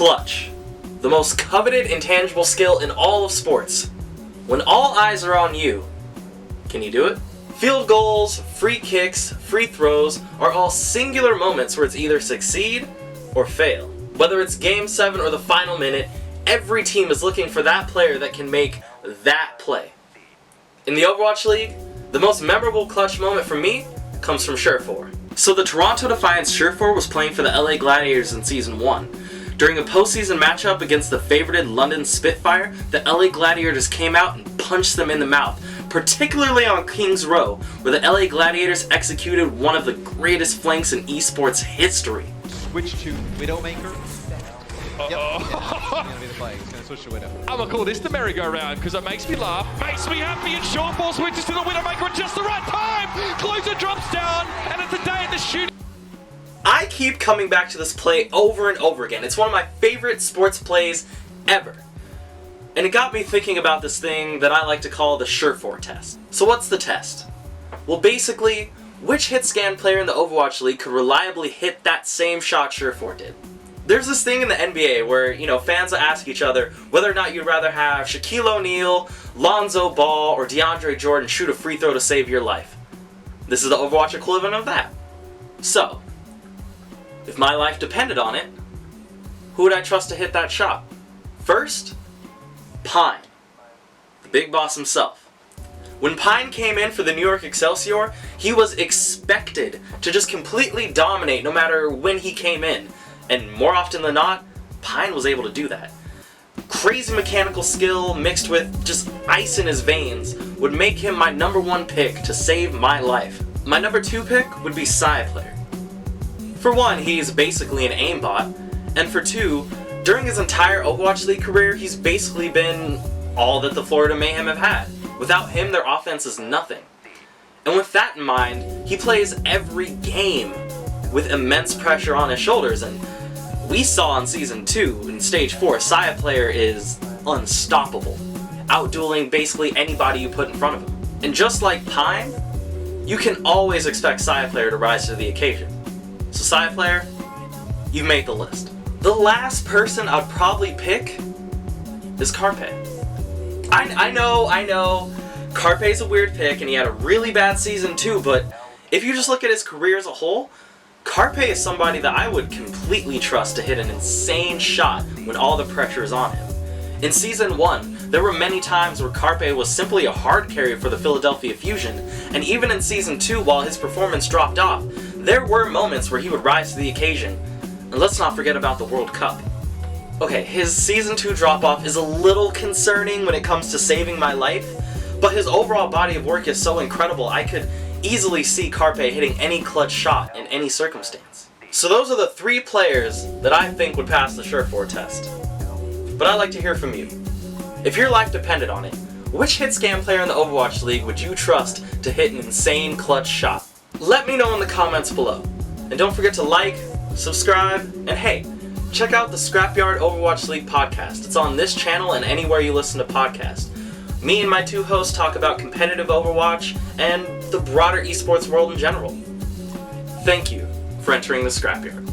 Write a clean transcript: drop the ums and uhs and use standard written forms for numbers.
Clutch. The most coveted intangible skill in all of sports. When all eyes are on you, can you do it? Field goals, free kicks, free throws are all singular moments where it's either succeed or fail. Whether it's Game 7 or the final minute, every team is looking for that player that can make that play. In the Overwatch League, the most memorable clutch moment for me comes from Surefour. So the Toronto Defiance Surefour was playing for the LA Gladiators in Season 1. During a postseason matchup against the favorited London Spitfire, the LA Gladiators came out and punched them in the mouth, particularly on King's Row, where the LA Gladiators executed one of the greatest flanks in esports history. Switch to Widowmaker. Yep. That's gonna be the play. He's gonna switch to Widow. I'm gonna call this the merry-go-round because it makes me laugh, makes me happy, and Surefour switches to the Widowmaker at just the right time. Closer drops down, and it's a day at the shooting. I keep coming back to this play over and over again. It's one of my favorite sports plays ever. And it got me thinking about this thing that I like to call the Surefour Test. So what's the test? Well, basically, which hitscan player in the Overwatch League could reliably hit that same shot Surefour did? There's this thing in the NBA where, fans will ask each other whether or not you'd rather have Shaquille O'Neal, Lonzo Ball, or DeAndre Jordan shoot a free throw to save your life. This is the Overwatch equivalent of that. So, if my life depended on it, who would I trust to hit that shot? First, Pine, the big boss himself. When Pine came in for the New York Excelsior, he was expected to just completely dominate no matter when he came in. And more often than not, Pine was able to do that. Crazy mechanical skill mixed with just ice in his veins would make him my #1 pick to save my life. My #2 pick would be Surefour. For one, he's basically an aimbot, and for two, during his entire Overwatch League career, he's basically been all that the Florida Mayhem have had. Without him, their offense is nothing. And with that in mind, he plays every game with immense pressure on his shoulders, and we saw in Season 2, in Stage 4, Surefour is unstoppable, outdueling basically anybody you put in front of him. And just like Pine, you can always expect Surefour to rise to the occasion. So Surefour, you've made the list. The last person I'd probably pick is Carpe. I know, Carpe's a weird pick and he had a really bad Season 2, but if you just look at his career as a whole, Carpe is somebody that I would completely trust to hit an insane shot when all the pressure is on him. In Season 1, there were many times where Carpe was simply a hard carry for the Philadelphia Fusion, and even in Season 2, while his performance dropped off, there were moments where he would rise to the occasion. And let's not forget about the World Cup. Okay, his Season 2 drop-off is a little concerning when it comes to saving my life, but his overall body of work is so incredible I could easily see Carpe hitting any clutch shot in any circumstance. So those are the 3 players that I think would pass the Surefour test. But I'd like to hear from you. If your life depended on it, which hitscan player in the Overwatch League would you trust to hit an insane clutch shot? Let me know in the comments below. And don't forget to like, subscribe, and hey, check out the Scrapyard Overwatch League podcast. It's on this channel and anywhere you listen to podcasts. Me and my 2 hosts talk about competitive Overwatch and the broader esports world in general. Thank you for entering the Scrapyard.